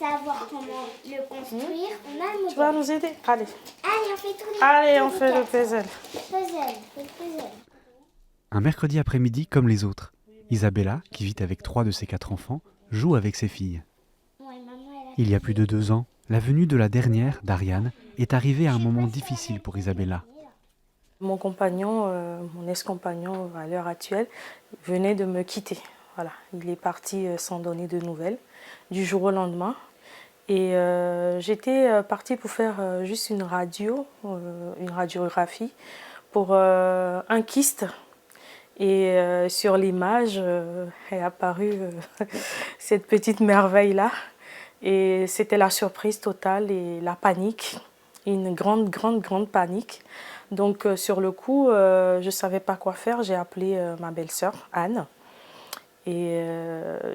savoir comment le construire, on a le modèle. Tu vas nous aider? Allez. Allez, on fait tourner. Allez, on fait le puzzle. Puzzle. Un mercredi après-midi comme les autres. Isabella, qui vit avec 3 de ses 4 enfants, joue avec ses filles. Ouais, maman, Il y a plus de 2 ans, la venue de la dernière, d'Ariane, est arrivée à un moment difficile pour Isabella. Mon compagnon, mon ex-compagnon à l'heure actuelle, venait de me quitter. Voilà, il est parti sans donner de nouvelles du jour au lendemain. Et j'étais partie pour faire juste une radiographie pour un kyste. Et sur l'image est apparue cette petite merveille-là. Et c'était la surprise totale et la panique, une grande panique. Donc sur le coup, je ne savais pas quoi faire. J'ai appelé ma belle-sœur, Anne. Et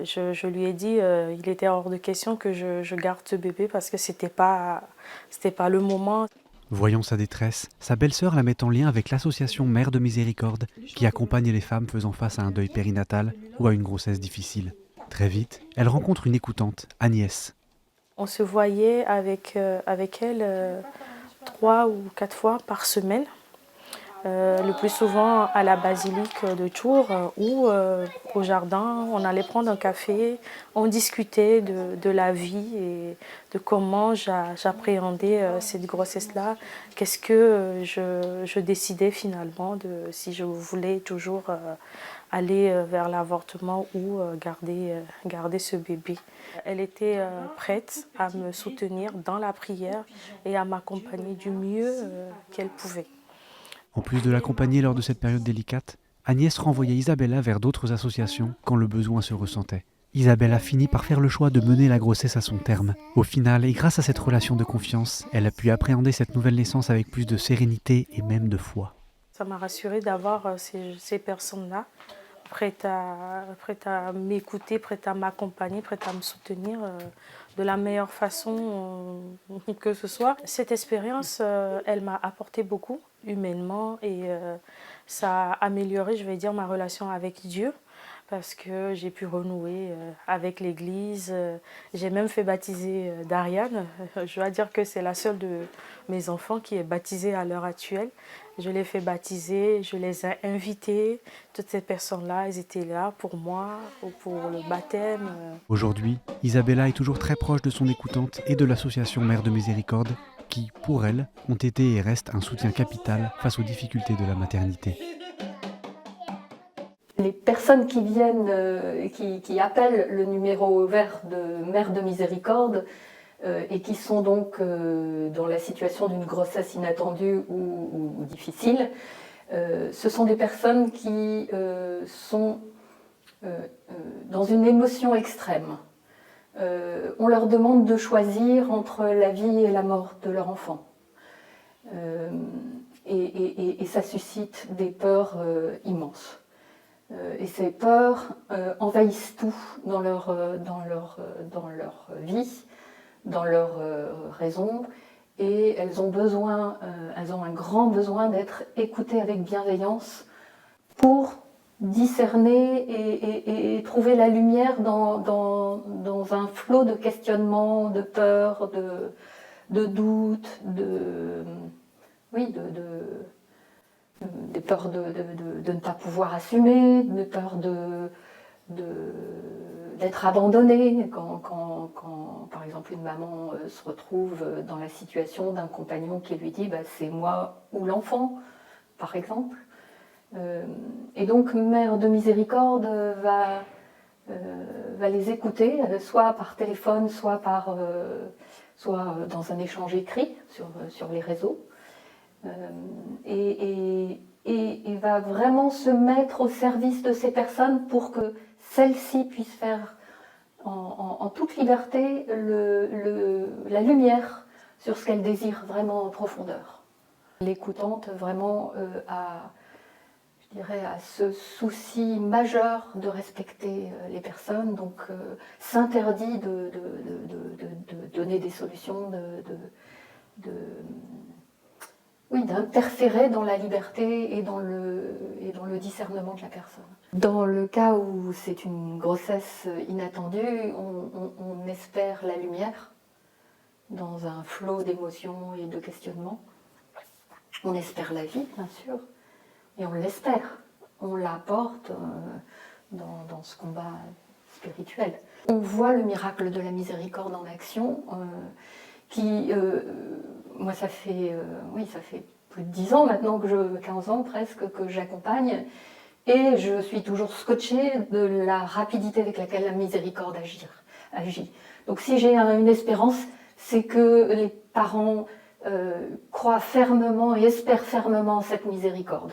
je lui ai dit il était hors de question que je garde ce bébé parce que c'était pas le moment. Voyant sa détresse, sa belle-sœur la met en lien avec l'association Mère de Miséricorde qui accompagne les femmes faisant face à un deuil périnatal ou à une grossesse difficile. Très vite, elle rencontre une écoutante, Agnès. On se voyait avec elle 3 ou 4 fois par semaine. Le plus souvent à la basilique de Tours ou au jardin. On allait prendre un café, on discutait de la vie et de comment j'appréhendais cette grossesse-là. Qu'est-ce que je décidais finalement si je voulais toujours aller vers l'avortement ou garder ce bébé. Elle était prête à me soutenir dans la prière et à m'accompagner du mieux qu'elle pouvait. En plus de l'accompagner lors de cette période délicate, Agnès renvoyait Isabella vers d'autres associations quand le besoin se ressentait. Isabella finit par faire le choix de mener la grossesse à son terme. Au final, et grâce à cette relation de confiance, elle a pu appréhender cette nouvelle naissance avec plus de sérénité et même de foi. Ça m'a rassurée d'avoir ces personnes-là, prêtes à m'écouter, prêtes à m'accompagner, prêtes à me soutenir de la meilleure façon que ce soit. Cette expérience, elle m'a apporté beaucoup humainement et ça a amélioré, je vais dire, ma relation avec Dieu parce que j'ai pu renouer avec l'Église. J'ai même fait baptiser d'Ariane. Je dois dire que c'est la seule de mes enfants qui est baptisée à l'heure actuelle. Je l'ai fait baptiser, je les ai invités. Toutes ces personnes-là, elles étaient là pour moi, pour le baptême. Aujourd'hui, Isabella est toujours très proche de son écoutante et de l'association Mère de Miséricorde qui, pour elle, ont été et restent un soutien capital face aux difficultés de la maternité. Les personnes qui viennent, qui appellent le numéro vert de Mère de Miséricorde et qui sont donc dans la situation d'une grossesse inattendue ou difficile, ce sont des personnes qui sont dans une émotion extrême. On leur demande de choisir entre la vie et la mort de leur enfant. Et ça suscite des peurs immenses. Et ces peurs envahissent tout dans leur vie, dans leur raison, et elles ont un grand besoin d'être écoutées avec bienveillance pour discerner et trouver la lumière dans un flot de questionnements, de peurs, de doutes, des peurs de ne pas pouvoir assumer, des peurs d'être abandonnée quand, par exemple, une maman se retrouve dans la situation d'un compagnon qui lui dit c'est moi ou l'enfant, par exemple. Et donc, Mère de Miséricorde va les écouter, soit par téléphone, soit dans un échange écrit sur les réseaux. Et va vraiment se mettre au service de ces personnes pour que celles-ci puissent faire en toute liberté la lumière sur ce qu'elles désirent vraiment en profondeur. L'écoutante vraiment a ce souci majeur de respecter les personnes, donc s'interdit de donner des solutions, oui, d'interférer dans la liberté et dans le discernement de la personne. Dans le cas où c'est une grossesse inattendue, on espère la lumière dans un flot d'émotions et de questionnements. On espère la vie, bien sûr, et on l'espère. On l'apporte dans ce combat spirituel. On voit le miracle de la miséricorde en action, moi ça fait plus de 10 ans maintenant, 15 ans presque, que j'accompagne, et je suis toujours scotchée de la rapidité avec laquelle la miséricorde agit. Donc si j'ai une espérance, c'est que les parents croient fermement et espèrent fermement cette miséricorde.